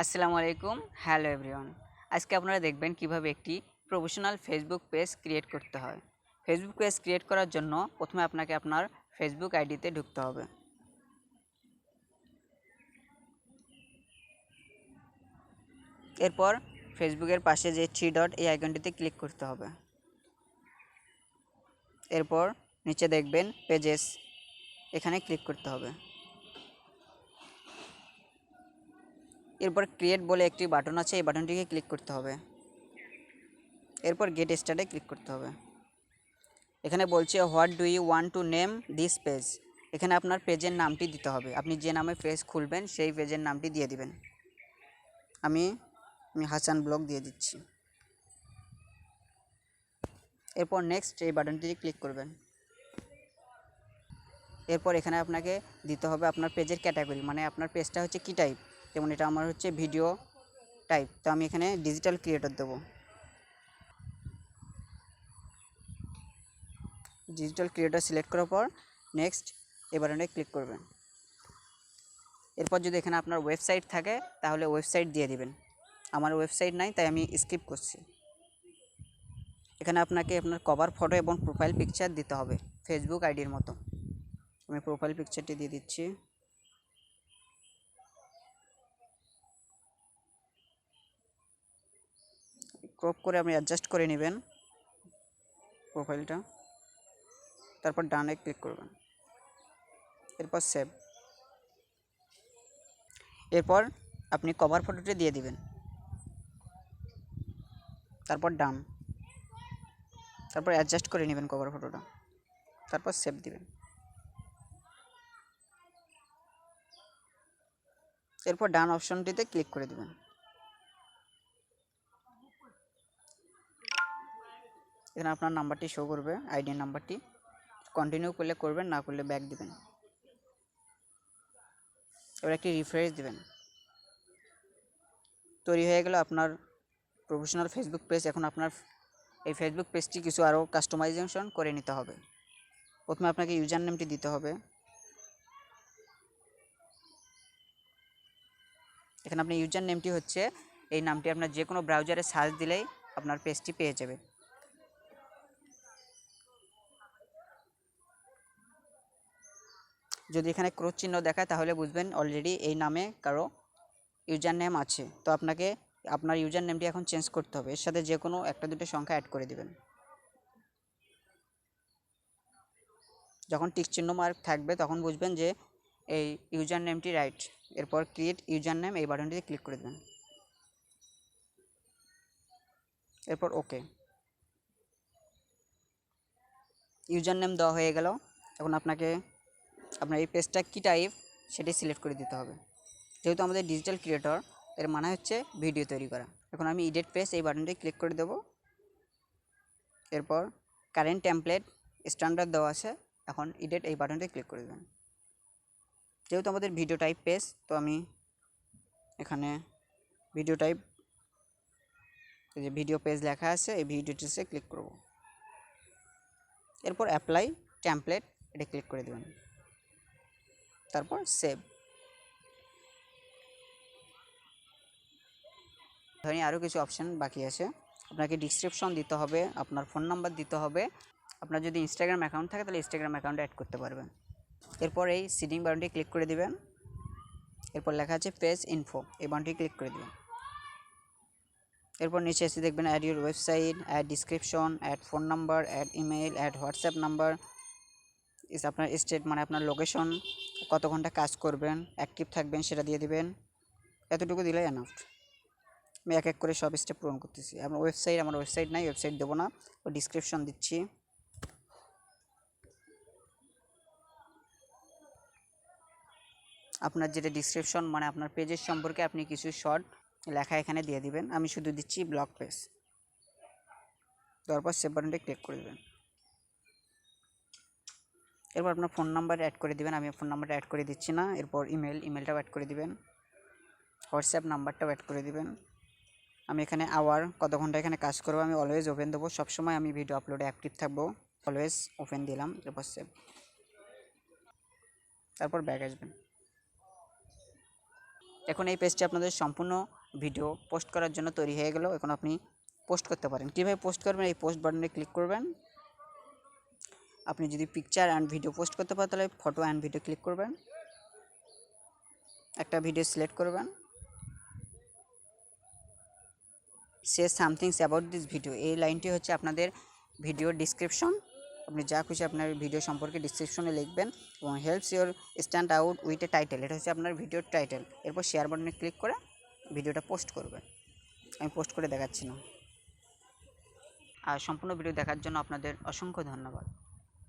আসসালামু আলাইকুম। Hello everyone. আজকে আপনারা দেখবেন কিভাবে একটি প্রফেশনাল ফেসবুক পেজ ক্রিয়েট করতে হয়। ফেসবুক পেজ ক্রিয়েট করার জন্য প্রথমে আপনাকে আপনার ফেসবুক আইডিতে ঢুকতে হবে। এরপর ফেসবুকের পাশে যে 3 ডট এই আইকনটিতে ক্লিক করতে হবে। এরপর নিচে দেখবেন পেজেস, এখানে ক্লিক করতে হবে। এরপর ক্রিয়েট বলে একটি বাটন আছে, এই বাটনটিকে ক্লিক করতে হবে। এরপর গেট স্টার্টে ক্লিক করতে হবে। এখানে বলছে what do you want to name this page. এখানে আপনার পেজের নামটি দিতে হবে। আপনি যে নামে পেজ খুলবেন সেই পেজের নামটি দিয়ে দিবেন। আমি হাসান ব্লগ দিয়ে দিচ্ছি। এরপর নেক্সট এই বাটনটিতে ক্লিক করবেন। এরপর এখানে আপনাকে দিতে হবে আপনার পেজের ক্যাটাগরি, মানে আপনার পেজটা হচ্ছে কী টাইপ। যেমন এটা আমার হচ্ছে ভিডিও টাইপ, তো আমি এখানে ডিজিটাল ক্রিয়েটর দেবো। ডিজিটাল ক্রিয়েটর সিলেক্ট করার পর নেক্সট এই বাটনে ক্লিক করবেন। এরপর যদি এখানে আপনার ওয়েবসাইট থাকে তাহলে ওয়েবসাইট দিয়ে দিবেন। আমার ওয়েবসাইট নাই তাই আমি স্কিপ করছি। এখানে আপনাকে আপনার কভার ফটো এবং প্রোফাইল পিকচার দিতে হবে ফেসবুক আইডির মতো। আমি প্রোফাইল পিকচারটি দিয়ে দিচ্ছি। ক্রপ করে আপনি অ্যাডজাস্ট করে নেবেন প্রোফাইলটা। তারপর ডানে ক্লিক করবেন। এরপর সেভ। এরপর আপনি কভার ফটোটি দিয়ে দিবেন। তারপর ডান। তারপর অ্যাডজাস্ট করে নেবেন কভার ফটোটা। তারপর সেভ দিবেন। এরপর ডান অপশনটিতে ক্লিক করে দেবেন। এখানে আপনার নাম্বারটি শো করবে, আইডি নাম্বারটি। কন্টিনিউ করলে করবেন, না করলে ব্যাক দিবেন। এবার একটি রিফ্রেশ দিবেন। তৈরি হয়ে গেল আপনার প্রফেশনাল ফেসবুক পেজ। এখন আপনার এই ফেসবুক পেজটি কিছু আরও কাস্টমাইজেশন করে নিতে হবে। প্রথমে আপনাকে ইউজার নেমটি দিতে হবে। এখানে আপনার ইউজার নেমটি হচ্ছে এই নামটি আপনার যে কোনো ব্রাউজারে সার্চ দিলেই আপনার পেজটি পেয়ে যাবে। যদি এখানে ক্রস চিহ্ন দেখায় তাহলে বুঝবেন অলরেডি এই নামে কারো ইউজার নেম আছে। তো আপনাকে আপনার ইউজার নেমটি এখন চেঞ্জ করতে হবে। এর সাথে যে কোনো একটা দুটো সংখ্যা অ্যাড করে দিবেন। যখন টিক চিহ্ন মার্ক থাকবে তখন বুঝবেন যে এই ইউজার নেমটি রাইট। এরপর ক্রিয়েট ইউজার নেম এই বাটনটিতে ক্লিক করে দেবেন। এরপর ওকে। ইউজার নেম দেওয়া হয়ে গেল। এখন আপনাকে আপনার এই পেজটা কী টাইপ সেটি সিলেক্ট করে দিতে হবে। যেহেতু আমাদের ডিজিটাল ক্রিয়েটর, এর মানে হচ্ছে ভিডিও তৈরি করা। এখন আমি এডিট পেজ এই বাটনটি ক্লিক করে দেব। এরপর কারেন্ট টেমপ্লেট স্ট্যান্ডার্ড দেওয়া আছে, এখন এডিট এই বাটনটি ক্লিক করে দেবেন। যেহেতু আমাদের ভিডিও টাইপ পেজ, তো আমি এখানে ভিডিও টাইপ এই যে ভিডিও পেজ লেখা আছে এই ভিডিওটিতে ক্লিক করব। এরপর অ্যাপ্লাই টেমপ্লেট এটা ক্লিক করে দেবেন। তারপর সেভ। ধরেন আরও কিছু অপশান বাকি আছে। আপনাকে ডিসক্রিপশন দিতে হবে, আপনার ফোন নাম্বার দিতে হবে। আপনার যদি ইনস্টাগ্রাম অ্যাকাউন্ট থাকে তাহলে ইনস্টাগ্রাম অ্যাকাউন্টে অ্যাড করতে পারবেন। এরপর এই সিডিং বাটনটি ক্লিক করে দিবেন। এরপর লেখা আছে পেজ ইনফো, এই বাটনটি ক্লিক করে দেবেন। এরপর নিচে এসে দেখবেন add your website, add description, add phone number, add email, add WhatsApp number, ইস আপনার স্টেট মানে আপনার লোকেশন, কত ঘন্টা কাজ করবেন, অ্যাক্টিভ থাকবেন সেটা দিয়ে দিবেন। এতটুকু দিলেই এনাফ। আমি এক এক করে সব স্টেপ পূরণ করতেছি। আমার ওয়েবসাইট নাই, ওয়েবসাইট দেবো না। ও ডিসক্রিপশন দিচ্ছি। আপনার যেটা ডিসক্রিপশন মানে আপনার পেজের সম্পর্কে আপনি কিছু শর্ট লেখা এখানে দিয়ে দিবেন। আমি শুধু দিচ্ছি ব্লগ পেজ। তারপর সেভ বাটনটি ক্লিক করে দেবেন। এরপর আপনার ফোন নাম্বার অ্যাড করে দিবেন। আমি ফোন নাম্বারটা অ্যাড করে দিচ্ছি না। এরপর ইমেলটাও অ্যাড করে দিবেন। হোয়াটসঅ্যাপ নাম্বারটাও অ্যাড করে দিবেন। আমি এখানে আওয়ার কত ঘন্টা এখানে কাজ করবো আমি অলওয়েজ ওপেন দেবো। সবসময় আমি ভিডিও আপলোডে অ্যাক্টিভ থাকবো, অলওয়েজ ওপেন দিলাম। এরপর সেভ। তারপর ব্যাক আসবেন। এখন এই পেজটি আপনাদের সম্পূর্ণ ভিডিও পোস্ট করার জন্য তৈরি হয়ে গেল। এখন আপনি পোস্ট করতে পারেন। কীভাবে পোস্ট করবেন? এই পোস্ট বাটনে ক্লিক করবেন। আপনি যদি পিকচার অ্যান্ড ভিডিও পোস্ট করতে পারেন তাহলে ফটো অ্যান্ড ভিডিও ক্লিক করবেন। একটা ভিডিও সিলেক্ট করবেন। সে সামথিংস অ্যাবাউট দিস ভিডিও, এই লাইনটি হচ্ছে আপনাদের ভিডিওর ডিসক্রিপশন। আপনি যা খুশি আপনার ভিডিও সম্পর্কে ডিসক্রিপশনে লিখবেন। এবং helps your stand out with a title, এটা হচ্ছে আপনার ভিডিওর টাইটেল। এরপর শেয়ার বাটনে ক্লিক করে ভিডিওটা পোস্ট করবেন। আমি পোস্ট করে দেখাচ্ছি না। আর সম্পূর্ণ ভিডিও দেখার জন্য আপনাদের অসংখ্য ধন্যবাদ।